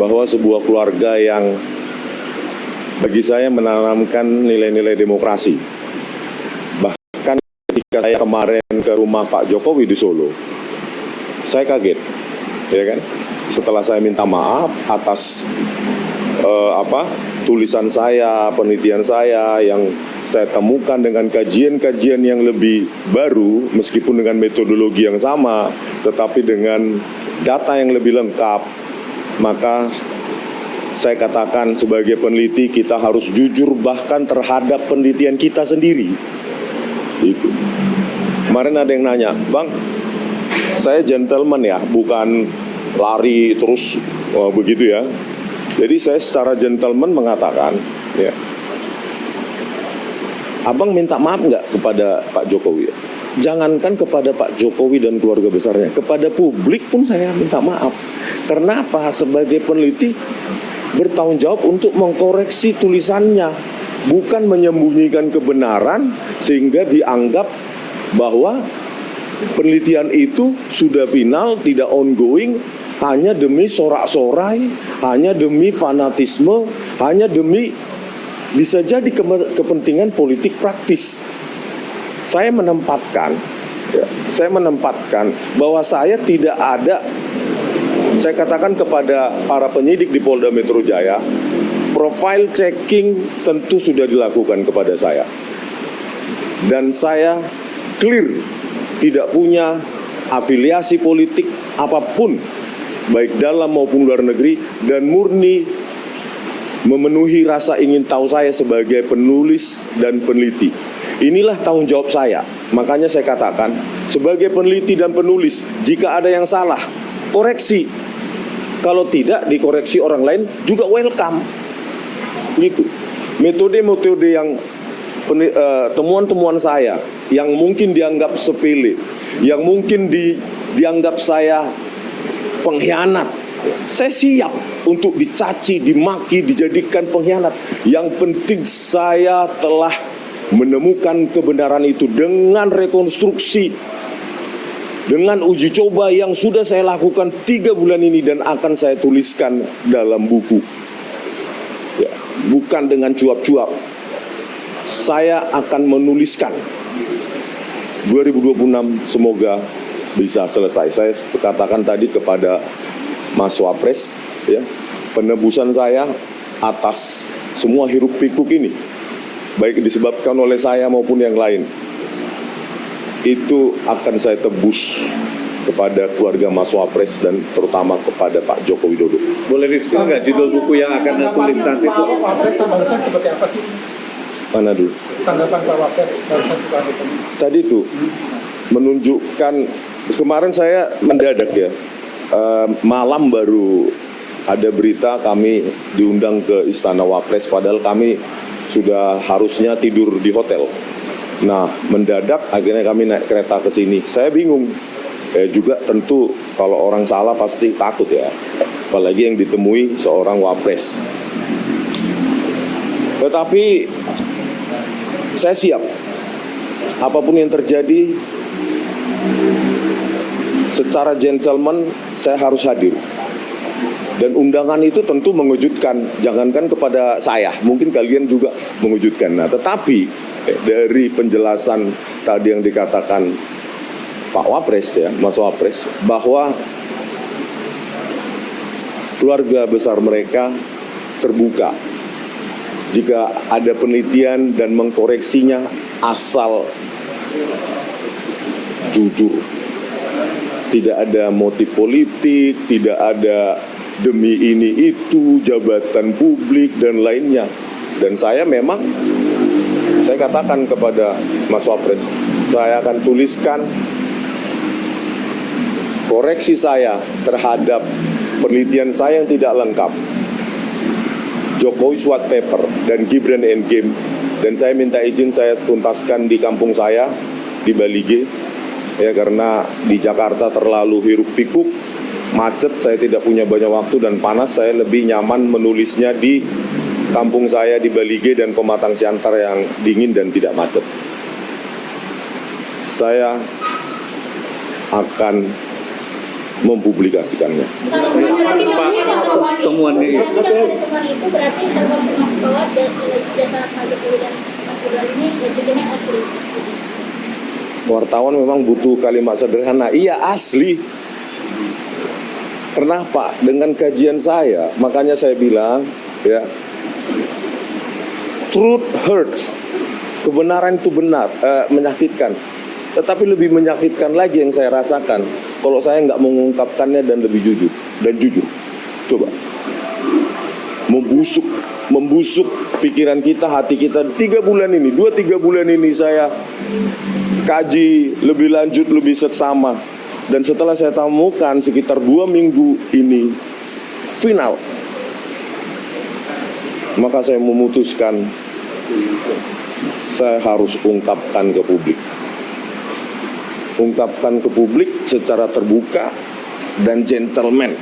bahwa sebuah keluarga yang bagi saya menanamkan nilai-nilai demokrasi. Bahkan ketika saya kemarin ke rumah Pak Jokowi di Solo, saya kaget, ya kan? Setelah saya minta maaf atas tulisan saya, penelitian saya yang saya temukan dengan kajian-kajian yang lebih baru, meskipun dengan metodologi yang sama, tetapi dengan data yang lebih lengkap, maka saya katakan sebagai peneliti kita harus jujur bahkan terhadap penelitian kita sendiri. Itu. Kemarin ada yang nanya, Bang, saya gentleman ya, bukan lari terus begitu ya. Jadi saya secara gentleman mengatakan, ya, Abang minta maaf nggak kepada Pak Jokowi? Jangankan kepada Pak Jokowi dan keluarga besarnya, kepada publik pun saya minta maaf. Karena apa? Sebagai peneliti bertanggung jawab untuk mengkoreksi tulisannya, bukan menyembunyikan kebenaran sehingga dianggap bahwa penelitian itu sudah final, tidak ongoing, hanya demi sorak-sorai, hanya demi fanatisme, hanya demi bisa jadi kepentingan politik praktis. Saya menempatkan bahwa saya tidak ada, saya katakan kepada para penyidik di Polda Metro Jaya, profile checking tentu sudah dilakukan kepada saya. Dan saya clear, tidak punya afiliasi politik apapun, baik dalam maupun luar negeri, dan murni memenuhi rasa ingin tahu saya sebagai penulis dan peneliti. Inilah tanggung jawab saya. Makanya saya katakan, sebagai peneliti dan penulis, jika ada yang salah, koreksi. Kalau tidak, dikoreksi orang lain juga welcome. Gitu. Metode-metode yang temuan-temuan saya yang mungkin dianggap sepele, yang mungkin dianggap saya pengkhianat, saya siap untuk dicaci, dimaki, dijadikan pengkhianat. Yang penting saya telah menemukan kebenaran itu dengan rekonstruksi, dengan uji coba yang sudah saya lakukan 3 bulan ini dan akan saya tuliskan dalam buku. Ya, bukan dengan cuap-cuap. Saya akan menuliskan 2026 semoga bisa selesai. Saya katakan tadi kepada Mas Wapres, ya, penebusan saya atas semua hiruk pikuk ini, baik disebabkan oleh saya maupun yang lain, itu akan saya tebus kepada keluarga Mas Wapres dan terutama kepada Pak Joko Widodo. Boleh di-spill nggak judul buku yang akan tulis nanti? Pak Wapres barusan seperti apa sih? Mana dulu? Tanggapan Pak Wapres barusan setelah itu. Tadi itu menunjukkan, kemarin saya mendadak ya, malam baru ada berita kami diundang ke Istana Wapres, padahal kami sudah harusnya tidur di hotel. Nah, mendadak akhirnya kami naik kereta ke sini. Saya bingung. Juga tentu kalau orang salah pasti takut ya. Apalagi yang ditemui seorang Wapres. Tetapi saya siap. Apapun yang terjadi, secara gentleman saya harus hadir. Dan undangan itu tentu mengejutkan, jangankan kepada saya, mungkin kalian juga mengejutkan. Nah, tetapi dari penjelasan tadi yang dikatakan Pak Wapres ya, Mas Wapres, bahwa keluarga besar mereka terbuka jika ada penelitian dan mengkoreksinya asal jujur. Tidak ada motif politik, tidak ada demi ini itu, jabatan publik dan lainnya. Dan saya memang, saya katakan kepada Mas Wapres, saya akan tuliskan koreksi saya terhadap penelitian saya yang tidak lengkap, Jokowi White Paper dan Gibran Endgame. Dan saya minta izin saya tuntaskan di kampung saya, di Balige, ya, karena di Jakarta terlalu hiruk pikuk, macet, saya tidak punya banyak waktu dan panas. Saya lebih nyaman menulisnya di kampung saya di Balige dan Pematang Siantar yang dingin dan tidak macet. Saya akan mempublikasikannya. Harus menyerahkan pertemuan ini. Berarti dengan pertemuan itu berarti terkonfirmasi bahwa jasa Pak Jokowi dan Mas Gibran ini jadinya asli. Wartawan memang butuh kalimat sederhana. Iya, asli. Kenapa? Dengan kajian saya, makanya saya bilang, ya, truth hurts. Kebenaran itu benar, menyakitkan. Tetapi lebih menyakitkan lagi yang saya rasakan kalau saya nggak mengungkapkannya dan lebih jujur dan jujur. Coba membusuk pikiran kita, hati kita 3 bulan ini, 2-3 bulan ini saya kaji lebih lanjut, lebih seksama. Dan setelah saya temukan sekitar 2 minggu ini final, maka saya memutuskan saya harus ungkapkan ke publik. Ungkapkan ke publik secara terbuka dan gentleman.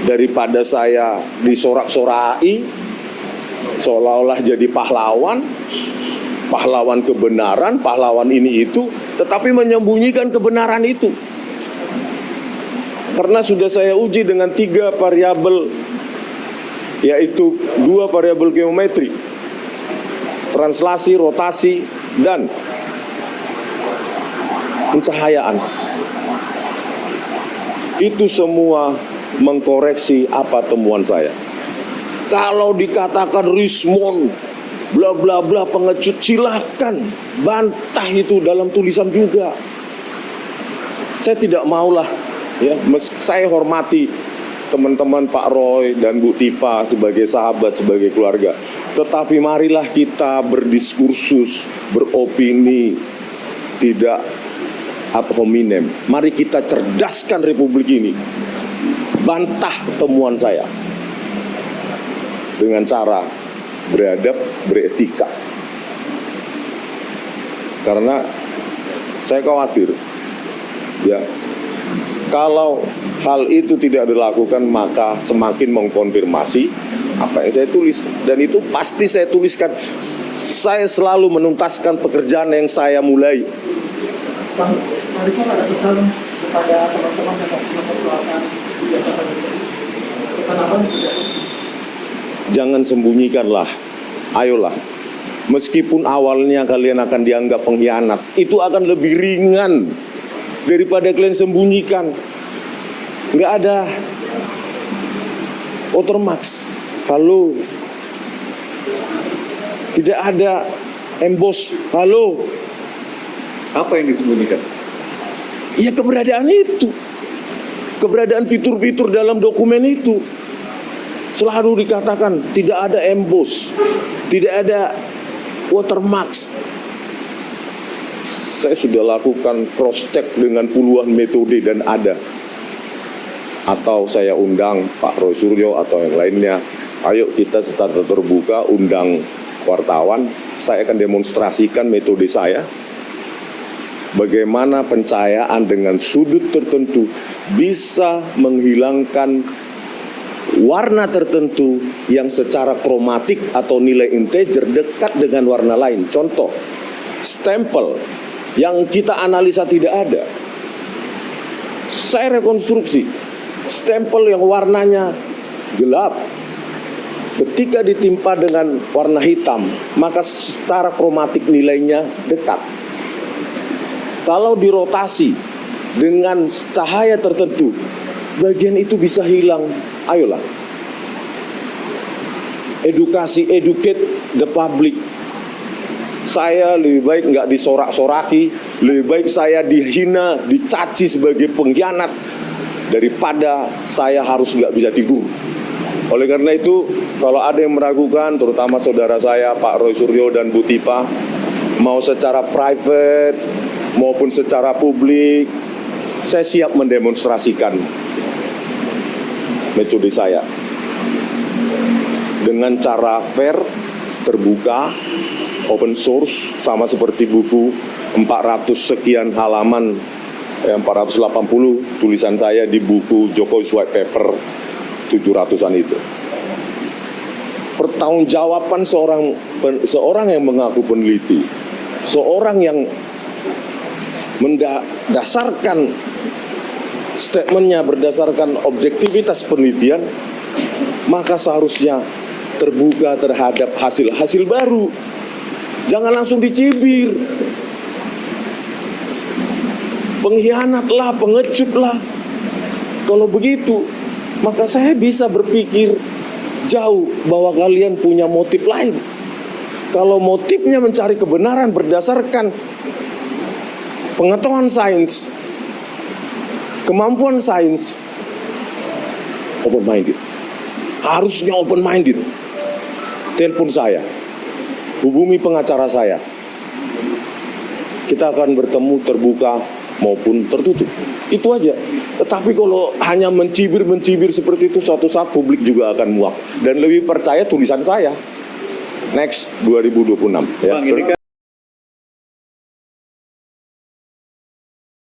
Daripada saya disorak-sorai seolah-olah jadi pahlawan kebenaran, pahlawan ini itu, tetapi menyembunyikan kebenaran itu. Karena sudah saya uji dengan 3 variabel, yaitu 2 variabel geometri, translasi, rotasi, dan pencahayaan. Itu semua mengkoreksi apa temuan saya. Kalau dikatakan Rismond bla bla bla pengecut, silahkan bantah itu dalam tulisan juga. Saya tidak maulah, ya, saya hormati teman-teman Pak Roy dan Bu Tifa sebagai sahabat, sebagai keluarga. Tetapi marilah kita berdiskursus, beropini, tidak ad hominem. Mari kita cerdaskan Republik ini. Bantah temuan saya dengan cara beradab, beretika. Karena saya khawatir, ya, kalau hal itu tidak dilakukan maka semakin mengkonfirmasi apa yang saya tulis. Dan itu pasti saya tuliskan. Saya selalu menuntaskan pekerjaan yang saya mulai. Bang Rismond ada pesan kepada teman-teman yang masih mempersoalkan jasa Pak Jokowi. Pesan apa nih? Jangan sembunyikanlah. Ayolah. Meskipun awalnya kalian akan dianggap pengkhianat, itu akan lebih ringan daripada kalian sembunyikan. Nggak ada watermark. Halo. Tidak ada emboss. Halo. Apa yang disembunyikan? Ya keberadaan itu. Keberadaan fitur-fitur dalam dokumen itu. Selalu dikatakan tidak ada emboss, tidak ada watermark. Saya sudah lakukan cross check dengan puluhan metode dan ada. Atau saya undang Pak Roy Suryo atau yang lainnya, ayo kita secara terbuka undang wartawan, saya akan demonstrasikan metode saya. Bagaimana pencahayaan dengan sudut tertentu bisa menghilangkan warna tertentu yang secara kromatik atau nilai integer dekat dengan warna lain. Contoh, stempel yang kita analisa tidak ada. Saya rekonstruksi, stempel yang warnanya gelap ketika ditimpa dengan warna hitam, maka secara kromatik nilainya dekat. Kalau dirotasi dengan cahaya tertentu, bagian itu bisa hilang. Ayolah. Educate the public. Saya lebih baik nggak disorak-soraki, lebih baik saya dihina, dicaci sebagai pengkhianat, daripada saya harus nggak bisa tidur. Oleh karena itu, kalau ada yang meragukan, terutama saudara saya, Pak Roy Suryo dan Bu Tifa, mau secara private maupun secara publik, saya siap mendemonstrasikan metode saya dengan cara fair, terbuka, open source, sama seperti buku 400 sekian halaman, 480 tulisan saya di buku Jokowi's White Paper 700-an itu. Pertanggungjawaban seorang yang mengaku peneliti, seorang yang mendasarkan statementnya berdasarkan objektivitas penelitian, maka seharusnya terbuka terhadap hasil-hasil baru. Jangan langsung dicibir. Pengkhianatlah, pengecutlah. Kalau begitu, maka saya bisa berpikir jauh bahwa kalian punya motif lain. Kalau motifnya mencari kebenaran berdasarkan pengetahuan sains, kemampuan sains, open minded. Harusnya open minded. Telepon saya, hubungi pengacara saya. Kita akan bertemu terbuka maupun tertutup. Itu aja. Tetapi kalau hanya mencibir seperti itu, suatu saat publik juga akan muak dan lebih percaya tulisan saya. Next 2026 ya. Bang, ini kan